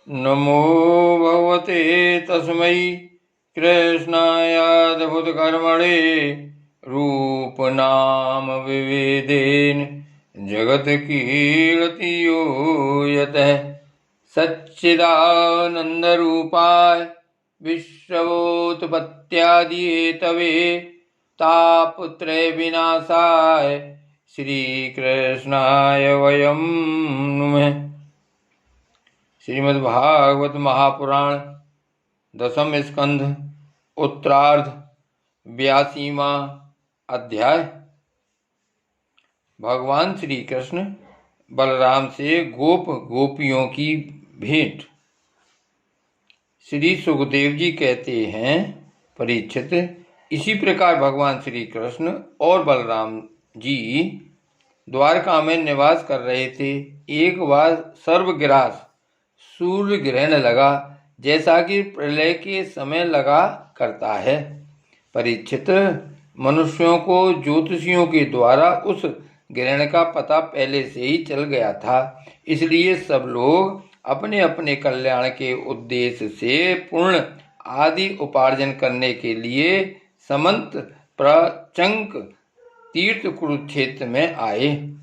नमो भगवते तस्मै कृष्णायाद्भुतकर्मणे रूपनाम विविधेन जगत्कीर्ति यो यतः सच्चिदानन्दरूपाय विश्वोत्पत्त्यादिहेतवे तापत्रय विनाशाय श्रीकृष्णाय वयं नुमः। श्रीमद्भागवत महापुराण दशम स्कंध उत्तरार्ध 82वां अध्याय। भगवान श्री कृष्ण बलराम से गोप गोपियों की भेंट। श्री सुखदेव जी कहते हैं, परीक्षित, इसी प्रकार भगवान श्री कृष्ण और बलराम जी द्वारका में निवास कर रहे थे। एक बार सर्वग्रास सूर्य ग्रहण लगा, जैसा कि प्रलय के समय लगा करता है। परीक्षित, मनुष्यों को ज्योतिषियों के द्वारा उस ग्रहण का पता पहले से ही चल गया था, इसलिए सब लोग अपने अपने कल्याण के उद्देश्य से पुण्य आदि उपार्जन करने के लिए समंत प्रचंक तीर्थ कुरुक्षेत्र में आए।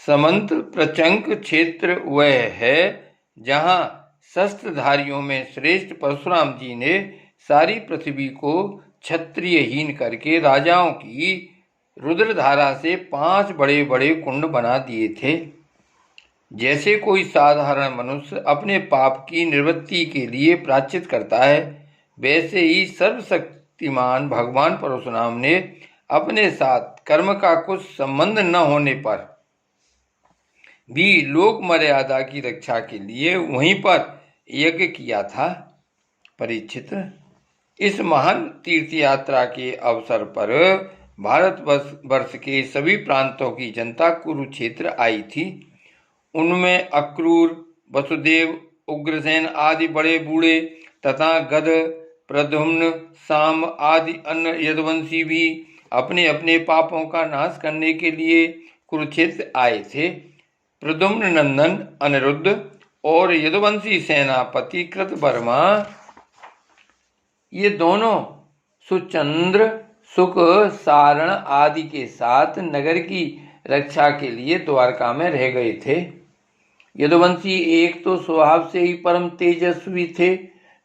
समंत प्रचंक क्षेत्र वह है जहाँ शस्त्रधारियों में श्रेष्ठ परशुराम जी ने सारी पृथ्वी को क्षत्रियहीन करके राजाओं की रुद्रधारा से 5 बड़े बड़े कुंड बना दिए थे। जैसे कोई साधारण मनुष्य अपने पाप की निवृत्ति के लिए प्रायश्चित करता है, वैसे ही सर्वशक्तिमान भगवान परशुराम ने अपने साथ कर्म का कुछ संबंध न होने पर भी लोक मर्यादा की रक्षा के लिए वहीं पर यज्ञ किया था। परीक्षित, इस महान तीर्थ यात्रा के अवसर पर भारतवर्ष के सभी प्रांतों की जनता कुरुक्षेत्र आई थी। उनमें अक्रूर, वसुदेव, उग्रसेन आदि बड़े बूढ़े तथा गद, प्रद्युम्न, साम आदि अन्य यदुवंशी भी अपने अपने पापों का नाश करने के लिए कुरुक्षेत्र आए थे। प्रद्युम्न नंदन अनिरुद्ध और यदुवंशी सेनापति कृतवर्मा, ये दोनों सुचंद्र, सुख, सारण आदि के साथ नगर की रक्षा के लिए द्वारका में रह गए थे। यदुवंशी एक तो स्वभाव से ही परम तेजस्वी थे,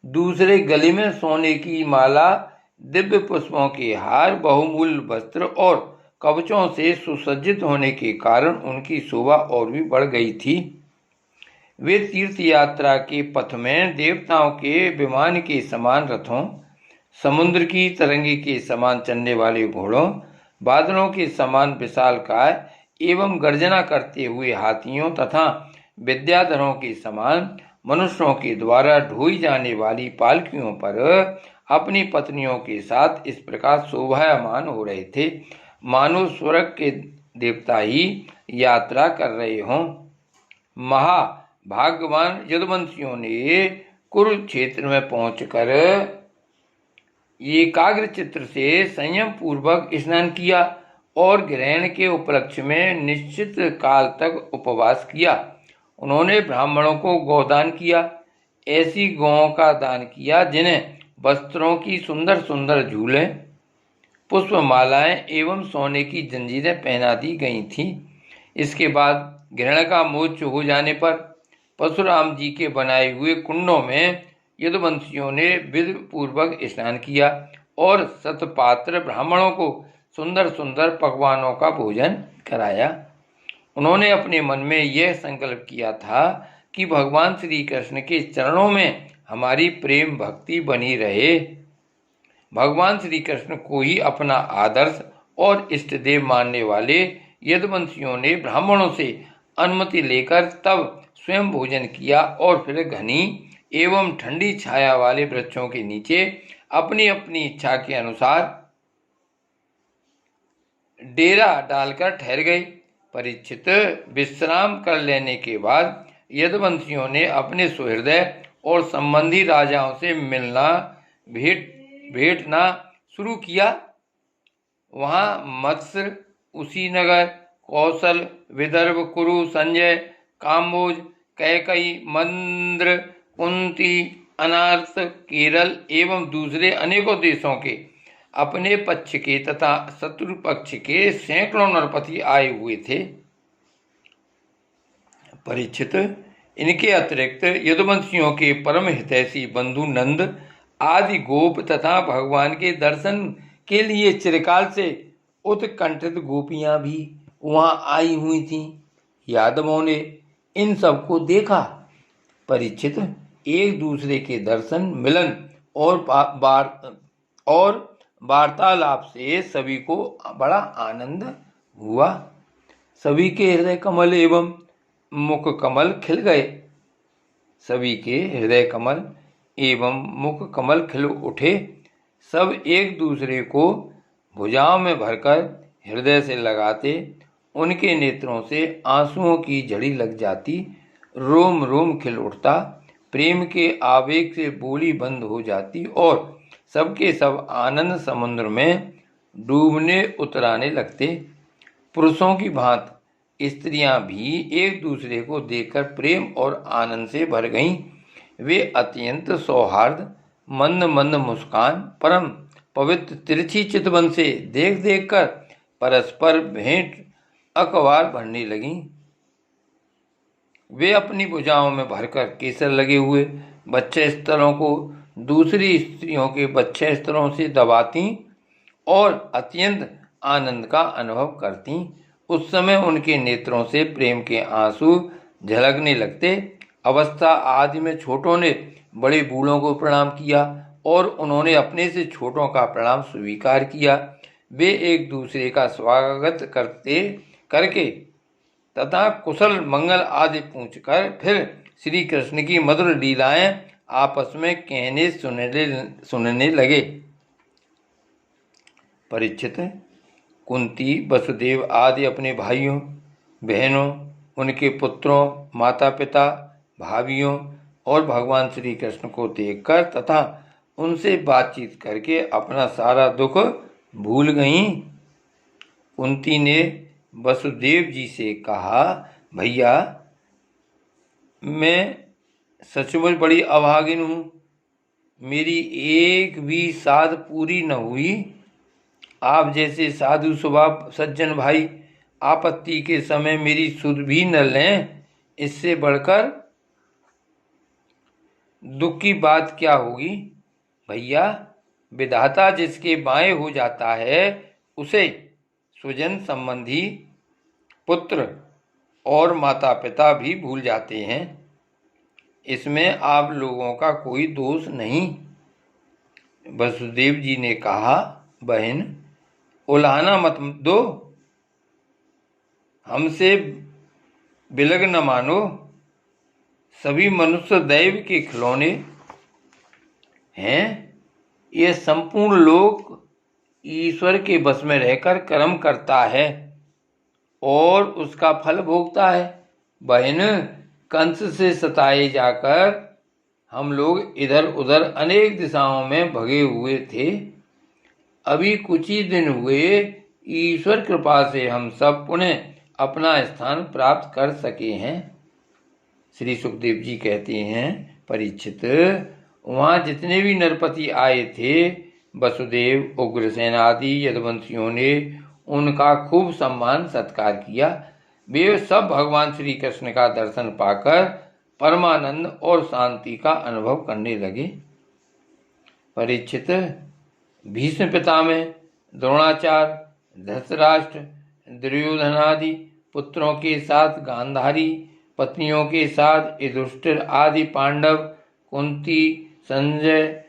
दूसरे गले में सोने की माला, दिव्य पुष्पों के हार, बहुमूल्य वस्त्र और कवचों से सुसज्जित होने के कारण उनकी शोभा और भी बढ़ गई थी। वे तीर्थ यात्रा के पथ में देवताओं के विमान के समान रथों, समुद्र की तरंगे के समान चलने वाले घोड़ों, बादलों के समान विशालकाय एवं गर्जना करते हुए हाथियों तथा विद्याधरों के समान मनुष्यों के द्वारा ढोई जाने वाली पालकियों पर अपनी पत्नियों के साथ इस प्रकार शोभायमान हो रहे थे, मानो स्वर्ग के देवता ही यात्रा कर रहे हों। महाभाग्यवान यदुवंशियों ने कुरुक्षेत्र में पहुंचकर एकाग्र चित्त से संयम पूर्वक स्नान किया और ग्रहण के उपलक्ष्य में निश्चित काल तक उपवास किया। उन्होंने ब्राह्मणों को गोदान किया, ऐसी गौओं का दान किया जिन्हें वस्त्रों की सुंदर सुंदर झूलें, पुष्पमालाएं एवं सोने की जंजीरें पहना दी गई थीं। इसके बाद ग्रहण का मोक्ष हो जाने पर परशुराम जी के बनाए हुए कुंडों में यदुवंशियों ने विधि पूर्वक स्नान किया और सतपात्र ब्राह्मणों को सुंदर सुंदर पकवानों का भोजन कराया। उन्होंने अपने मन में यह संकल्प किया था कि भगवान श्री कृष्ण के चरणों में हमारी प्रेम भक्ति बनी रहे। भगवान श्री कृष्ण को ही अपना आदर्श और इष्ट देव मानने वाले यदुवंशियों ने ब्राह्मणों से अनुमति लेकर तब स्वयं भोजन किया और फिर घनी एवं ठंडी छाया वाले वृक्षों के नीचे अपनी अपनी इच्छा के अनुसार डेरा डालकर ठहर गए। परीक्षित, विश्राम कर लेने के बाद यदुवंशियों ने अपने सुहृदय और संबंधी राजाओं से मिलना भेंटना शुरू किया। वहाँ मत्स्य, उसी नगर, कौशल, विदर्भ, कुरु, संजय, काम्बोज, कैकई, मंद्र, कुंती, अनार्त, केरल एवं दूसरे अनेकों देशों के अपने पक्ष के तथा शत्रु पक्ष के सैकड़ों नरपति आए हुए थे। परीक्षित, इनके अतिरिक्त यदुवंशियों के परम हितैषी बंधु नंद आदि गोप तथा भगवान के दर्शन के लिए चिरकाल से उत्कंठित गोपियां भी वहां आई हुई थीं। यादवों ने इन सबको देखा। परीक्षित, एक दूसरे के दर्शन, मिलन और वार्तालाप से सभी को बड़ा आनंद हुआ। सभी के हृदय कमल एवं मुख कमल खिल गए। सभी के हृदय कमल एवं मुख कमल खिल उठे। सब एक दूसरे को भुजाओं में भरकर हृदय से लगाते। उनके नेत्रों से आंसुओं की झड़ी लग जाती। रोम रोम खिल उठता। प्रेम के आवेग से बोली बंद हो जाती और सबके सब आनंद समुद्र में डूबने उतराने लगते। पुरुषों की भांति स्त्रियां भी एक दूसरे को देखकर प्रेम और आनंद से भर गईं। वे अत्यंत सौहार्द, मंद मंद मुस्कान, परम पवित्र तिरछी चितवन से देख देख कर परस्पर भेंट अकबार भरने लगीं। वे अपनी भुजाओं में भरकर केसर लगे हुए बच्चे स्तरों को दूसरी स्त्रियों के बच्चे स्तरों से दबाती और अत्यंत आनंद का अनुभव करती। उस समय उनके नेत्रों से प्रेम के आंसू झलकने लगते। अवस्था आदि में छोटों ने बड़े बूढ़ों को प्रणाम किया और उन्होंने अपने से छोटों का प्रणाम स्वीकार किया। वे एक दूसरे का स्वागत करके तथा कुशल मंगल आदि पूछकर फिर श्री कृष्ण की मधुर लीलाएं आपस में कहने सुनने लगे। परीक्षित, कुंती, वसुदेव आदि अपने भाइयों बहनों, उनके पुत्रों, माता पिता, भाभियों और भगवान श्री कृष्ण को देखकर तथा उनसे बातचीत करके अपना सारा दुख भूल गईं। कुंती ने वसुदेव जी से कहा, भैया, मैं सचमुच बड़ी अभागिन हूँ। मेरी एक भी साध पूरी न हुई। आप जैसे साधु स्वभाव सज्जन भाई आपत्ति के समय मेरी सुध भी न लें, इससे बढ़कर दुख की बात क्या होगी। भैया, विधाता जिसके बाएं हो जाता है उसे स्वजन संबंधी, पुत्र और माता पिता भी भूल जाते हैं। इसमें आप लोगों का कोई दोष नहीं। वसुदेव जी ने कहा, बहन, उलाहना मत दो, हमसे बिलग न मानो। सभी मनुष्य दैव के खिलौने हैं। यह संपूर्ण लोक ईश्वर के बस में रहकर कर्म करता है और उसका फल भोगता है। बहन, कंस से सताए जाकर हम लोग इधर उधर अनेक दिशाओं में भगे हुए थे। अभी कुछ ही दिन हुए, ईश्वर कृपा से हम सब पुनः अपना स्थान प्राप्त कर सके हैं। श्री सुखदेव जी कहते हैं, परीक्षित, वहाँ जितने भी नरपति आए थे, वसुदेव, उग्रसेन आदि यदुवंशियों ने उनका खूब सम्मान सत्कार किया। वे सब भगवान श्री कृष्ण का दर्शन पाकर परमानंद और शांति का अनुभव करने लगे। परीक्षित, भीष्म पितामह, द्रोणाचार्य, धृतराष्ट्र, दुर्योधन आदि पुत्रों के साथ गांधारी, पत्नियों के साथ युधिष्ठिर आदि पांडव, कुंती, संजय,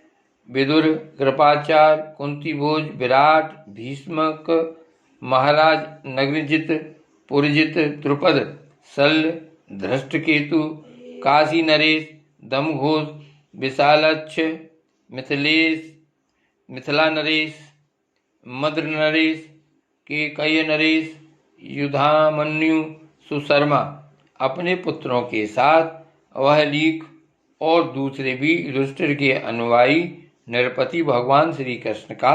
विदुर, कृपाचार्य, कुंतीभोज, विराट, भीष्मक, महाराज नगरजित, पुरजित, द्रुपद, शल्य, धृष्टकेतु, काशी नरेश, दमघोष, विशालक्ष, मिथिला नरेश, मद्र नरेश, केकय नरेश, युधामन्यु, सुशर्मा अपने पुत्रों के साथ वह लीक और दूसरे भी युधिष्ठिर के अनुयायी नरपति भगवान श्री कृष्ण का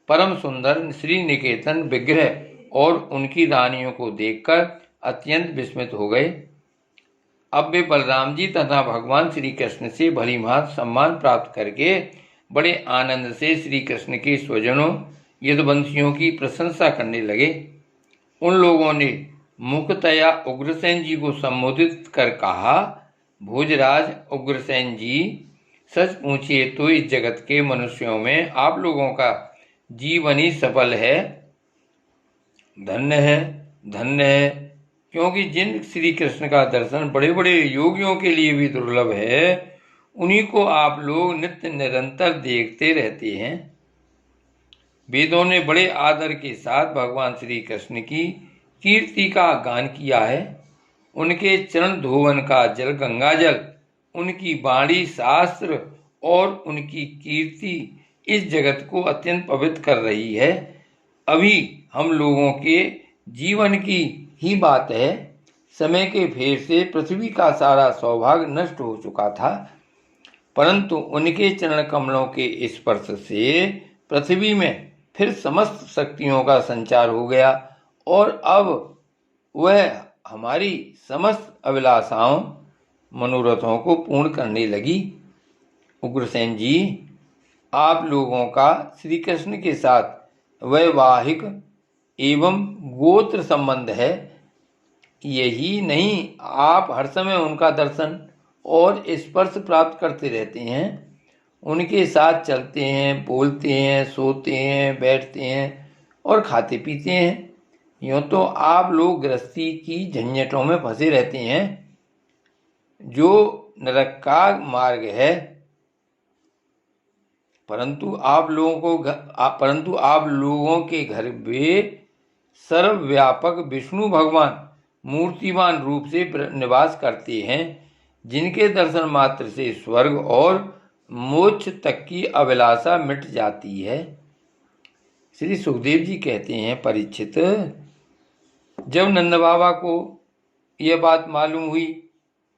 परम सुंदर श्री निकेतन विग्रह और उनकी रानियों को देखकर अत्यंत विस्मित हो गए। अब वे बलराम जी तथा भगवान श्री कृष्ण से भली भांति सम्मान प्राप्त करके बड़े आनंद से श्री कृष्ण के स्वजनों यदुवंशियों की प्रशंसा करने लगे। उन लोगों ने मुखतया उग्रसेन जी को संबोधित कर कहा, भोजराज उग्रसेन जी, सच पूछिए तो इस जगत के मनुष्यों में आप लोगों का जीवन ही सफल है, धन्य है, धन्य है। क्योंकि जिन श्री कृष्ण का दर्शन बड़े बड़े योगियों के लिए भी दुर्लभ है, उन्हीं को आप लोग नित्य निरंतर देखते रहते हैं। वेदों ने बड़े आदर के साथ भगवान श्री कृष्ण की कीर्ति का गान किया है। उनके चरण धोवन का जल गंगा जल, उनकी वाणी शास्त्र और उनकी कीर्ति इस जगत को अत्यंत पवित्र कर रही है। अभी हम लोगों के जीवन की ही बात है, समय के फेर से पृथ्वी का सारा सौभाग्य नष्ट हो चुका था, परंतु उनके चरण कमलों के स्पर्श से पृथ्वी में फिर समस्त शक्तियों का संचार हो गया और अब वह हमारी समस्त अभिलाषाओं मनोरथों को पूर्ण करने लगी। उग्रसेन जी, आप लोगों का श्री कृष्ण के साथ वैवाहिक एवं गोत्र संबंध है। यही नहीं, आप हर समय उनका दर्शन और स्पर्श प्राप्त करते रहते हैं, उनके साथ चलते हैं, बोलते हैं, सोते हैं, बैठते हैं और खाते पीते हैं। यूँ तो आप लोग गृहस्थी की झंझटों में फंसे रहते हैं, जो नरक का मार्ग है, परंतु आप लोगों के घर में सर्वव्यापक विष्णु भगवान मूर्तिमान रूप से निवास करते हैं, जिनके दर्शन मात्र से स्वर्ग और मोक्ष तक की अभिलाषा मिट जाती है। श्री सुखदेव जी कहते हैं, परीक्षित, जब नंद बाबा को यह बात मालूम हुई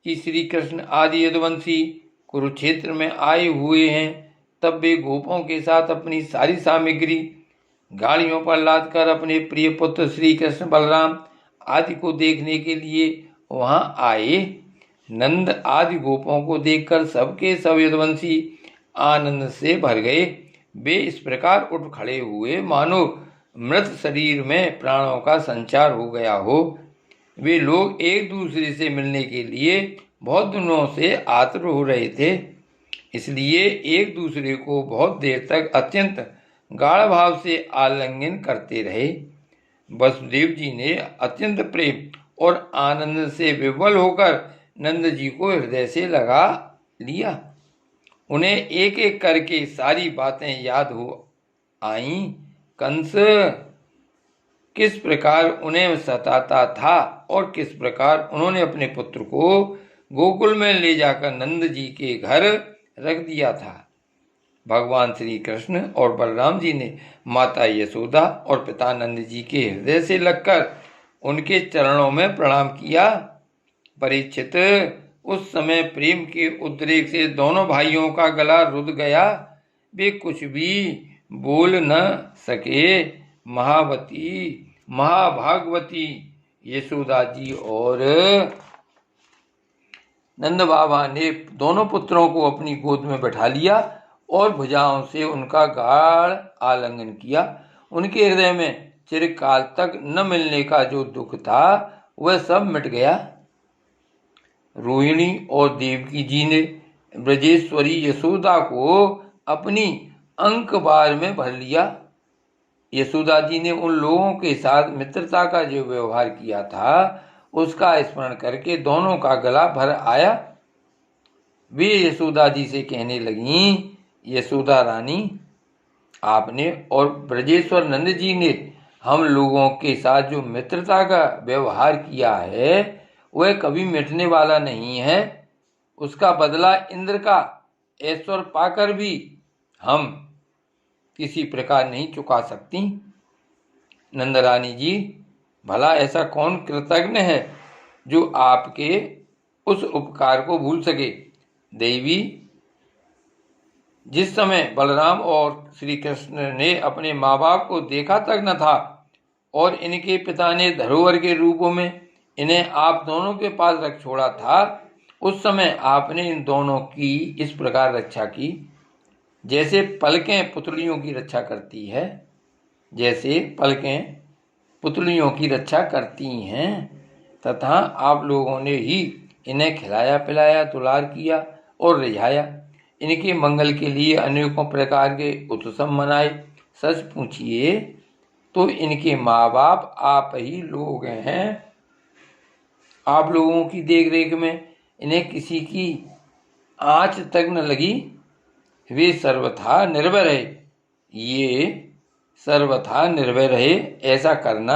कि श्री कृष्ण आदि यदुवंशी कुरुक्षेत्र में आए हुए हैं, तब वे गोपों के साथ अपनी सारी सामग्री गाड़ियों पर लादकर अपने प्रिय पुत्र श्री कृष्ण बलराम आदि को देखने के लिए वहां आए। नंद आदि गोपों को देखकर सबके सब यदुवंशी आनंद से भर गए। वे इस प्रकार उठ खड़े हुए मानो मृत शरीर में प्राणों का संचार हो गया हो। वे लोग एक दूसरे से मिलने के लिए बहुत दिनों से आतुर हो रहे थे, इसलिए एक दूसरे को बहुत देर तक अत्यंत गाढ़ भाव से आलिंगन करते रहे। वसुदेव जी ने अत्यंत प्रेम और आनंद से विह्वल होकर नंद जी को हृदय से लगा लिया। उन्हें एक एक करके सारी बातें याद हो आईं। कंस किस प्रकार उन्हें सताता था और किस प्रकार उन्होंने अपने पुत्र को गोकुल में ले जाकर नंद जी के घर रख दिया था। भगवान श्री कृष्ण और बलराम जी ने माता यशोदा और पिता नंद जी के हृदय से लगकर उनके चरणों में प्रणाम किया। परीक्षित, उस समय प्रेम के उद्रेक से दोनों भाइयों का गला रुध गया, वे कुछ भी बोल न सके। महावती, महाभागवती यशोदा जी और नंद बाबा ने दोनों पुत्रों को अपनी गोद में बैठा लिया और भुजाओं से उनका गाढ़ आलिंगन किया। उनके हृदय में चिरकाल तक न मिलने का जो दुख था वह सब मिट गया। रोहिणी और देवकी जी ने ब्रजेश्वरी यशोदा को अपनी अंक बार में भर लिया। यशोदा जी ने उन लोगों के साथ मित्रता का जो व्यवहार किया था उसका स्मरण करके दोनों का गला भर आया। वे यशोदा जी से कहने लगीं, यशोदा रानी, आपने और ब्रजेश्वर नंद जी ने हम लोगों के साथ जो मित्रता का व्यवहार किया है वह कभी मिटने वाला नहीं है। उसका बदला इंद्र का ऐश्वर्य पाकर भी हम किसी प्रकार नहीं चुका सकती। नंदरानी जी, भला ऐसा कौन कृतज्ञ है जो आपके उस उपकार को भूल सके। देवी, जिस समय बलराम और श्री कृष्ण ने अपने माँ बाप को देखा तक न था और इनके पिता ने धरोहर के रूपों में इन्हें आप दोनों के पास रख छोड़ा था, उस समय आपने इन दोनों की इस प्रकार रक्षा की जैसे पलकें पुतलियों की रक्षा करती है, जैसे पलकें पुतलियों की रक्षा करती हैं, तथा आप लोगों ने ही इन्हें खिलाया पिलाया, दुलार किया और रिझाया। इनके मंगल के लिए अनेकों प्रकार के उत्सव मनाए। सच पूछिए तो इनके माँ बाप आप ही लोग हैं। आप लोगों की देख रेख में इन्हें किसी की आंच तक न लगी। वे सर्वथा निर्भय रहे। ये सर्वथा निर्भय रहे, ऐसा करना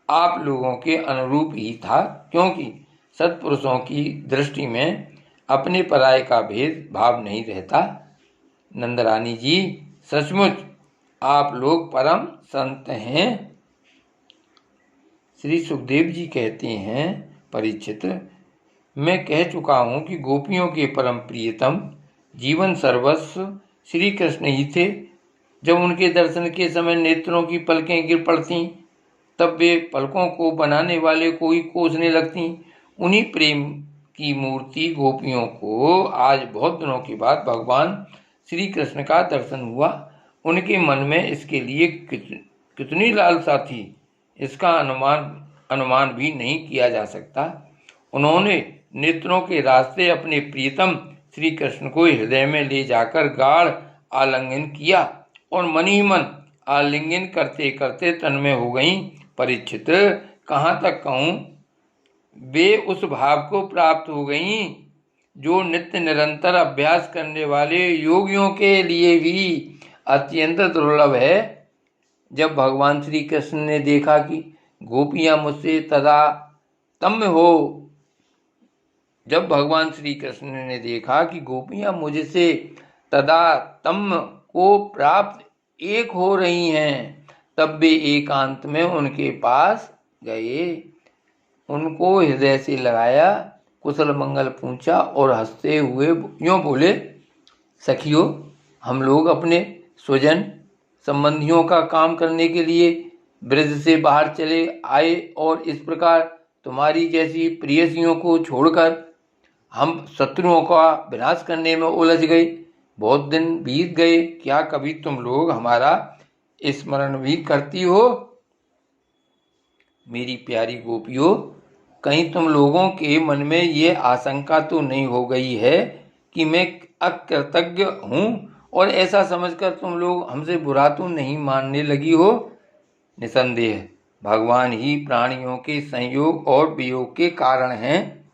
आप लोगों के अनुरूप ही था, क्योंकि सत्पुरुषों की दृष्टि में अपने पराये का भेद भाव नहीं रहता। नंदरानी जी, सचमुच आप लोग परम संत हैं। श्री सुखदेव जी कहते हैं, परीक्षित, मैं कह चुका हूं कि गोपियों के परम प्रियतम जीवन सर्वस्व श्री कृष्ण ही थे। जब उनके दर्शन के समय नेत्रों की पलकें गिर पड़ती, तब वे पलकों को बनाने वाले को ही कोसने लगती। उन्हीं प्रेम की मूर्ति गोपियों को आज बहुत दिनों के बाद भगवान श्री कृष्ण का दर्शन हुआ। उनके मन में इसके लिए कितनी लालसा थी, इसका अनुमान भी नहीं किया जा सकता। उन्होंने नेत्रों के रास्ते अपने प्रियतम श्री कृष्ण को हृदय में ले जाकर गाढ़ आलिंगन किया और मन ही मन आलिंगन करते करते तन्मय हो गईं। परीक्षित, कहाँ तक कहूँ, वे उस भाव को प्राप्त हो गईं जो नित्य निरंतर अभ्यास करने वाले योगियों के लिए भी अत्यंत दुर्लभ है। जब भगवान श्री कृष्ण ने देखा कि गोपियां मुझसे तादात्म्य हो जब भगवान श्री कृष्ण ने देखा कि गोपियां मुझसे तादात्म्य को प्राप्त एक हो रही हैं, तब वे एकांत में उनके पास गए, उनको हृदय से लगाया, कुशल मंगल पूछा और हंसते हुए यूं बोले, सखियों, हम लोग अपने स्वजन संबंधियों का काम करने के लिए ब्रज से बाहर चले आए और इस प्रकार तुम्हारी जैसी प्रियसियों को छोड़कर हम शत्रुओं का विनाश करने में उलझ गए। बहुत दिन बीत गए, क्या कभी तुम लोग हमारा स्मरण भी करती हो? मेरी प्यारी गोपियों, कहीं तुम लोगों के मन में ये आशंका तो नहीं हो गई है कि मैं अकृतज्ञ हूँ और ऐसा समझकर तुम लोग हमसे बुरा तो नहीं मानने लगी हो? निसंदेह भगवान ही प्राणियों के संयोग और वियोग के कारण हैं।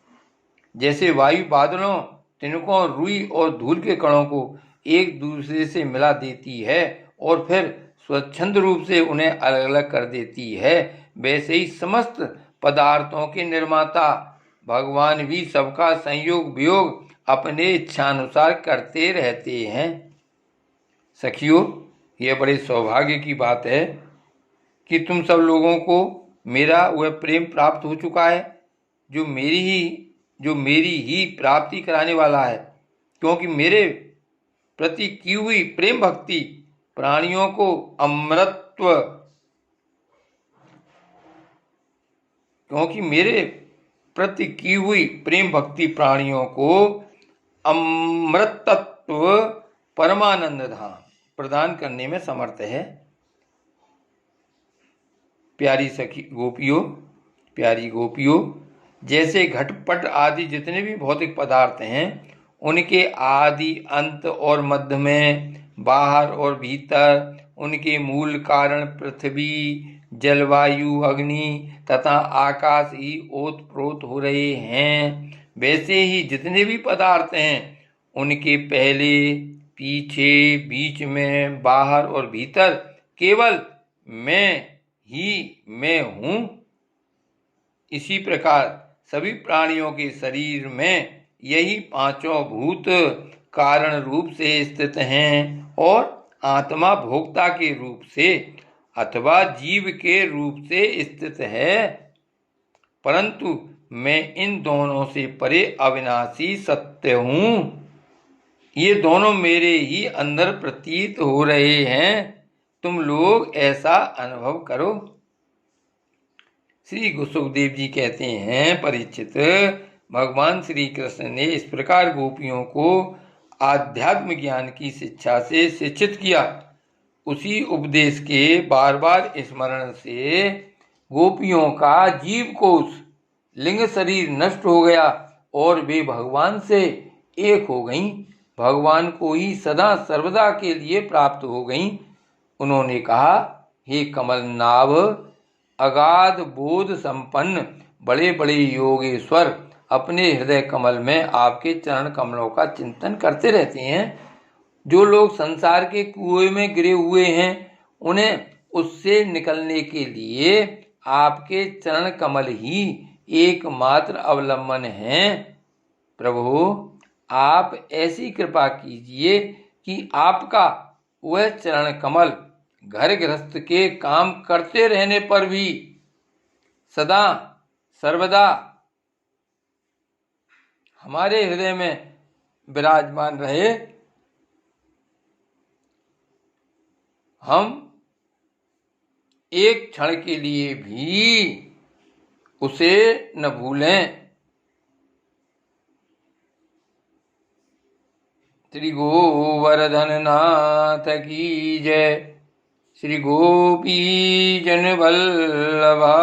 जैसे वायु बादलों, तिनकों, रुई और धूल के कणों को एक दूसरे से मिला देती है और फिर स्वच्छंद रूप से उन्हें अलग अलग कर देती है, वैसे ही समस्त पदार्थों के निर्माता भगवान भी सबका संयोग वियोग अपने इच्छानुसार करते रहते हैं। सखियों, यह बड़े सौभाग्य की बात है कि तुम सब लोगों को मेरा वह प्रेम प्राप्त हो चुका है जो मेरी ही प्राप्ति कराने वाला है, क्योंकि मेरे प्रति की हुई प्रेम भक्ति प्राणियों को अमृतत्व परमानंद धाम प्रदान करने में समर्थ है। प्यारी गोपियों, जैसे घटपट आदि जितने भी भौतिक पदार्थ हैं, उनके आदि अंत और मध्य में, बाहर और भीतर, उनके मूल कारण पृथ्वी, जलवायु, अग्नि तथा आकाश ही ओतप्रोत हो रहे हैं, वैसे ही जितने भी पदार्थ हैं, उनके पहले, पीछे, बीच में, बाहर और भीतर केवल मैं हूँ। इसी प्रकार सभी प्राणियों के शरीर में यही पांचों भूत कारण रूप से स्थित हैं और आत्मा भोक्ता के रूप से अथवा जीव के रूप से स्थित है, परंतु मैं इन दोनों से परे अविनाशी सत्य हूँ। ये दोनों मेरे ही अंदर प्रतीत हो रहे हैं, तुम लोग ऐसा अनुभव करो। श्री सुखदेव जी कहते हैं, परीक्षित, भगवान श्री कृष्ण ने इस प्रकार गोपियों को आध्यात्म ज्ञान की शिक्षा से शिक्षित किया। उसी उपदेश के बार बार स्मरण से गोपियों का जीव कोश लिंग शरीर नष्ट हो गया और वे भगवान से एक हो गईं, भगवान को ही सदा सर्वदा के लिए प्राप्त हो गईं। उन्होंने कहा, हे कमल नाभ, अगाध बोध संपन्न बड़े बड़े योगेश्वर अपने हृदय कमल में आपके चरण कमलों का चिंतन करते रहते हैं। जो लोग संसार के कुएं में गिरे हुए हैं, उन्हें उससे निकलने के लिए आपके चरण कमल ही एकमात्र अवलंबन हैं। प्रभु, आप ऐसी कृपा कीजिए कि आपका वह चरण कमल घर गृहस्थ के काम करते रहने पर भी सदा सर्वदा हमारे हृदय में विराजमान रहे। हम एक क्षण के लिए भी उसे न भूलें। श्री गोवर्धन नाथ की जय। श्री गोपी जन वल्लभा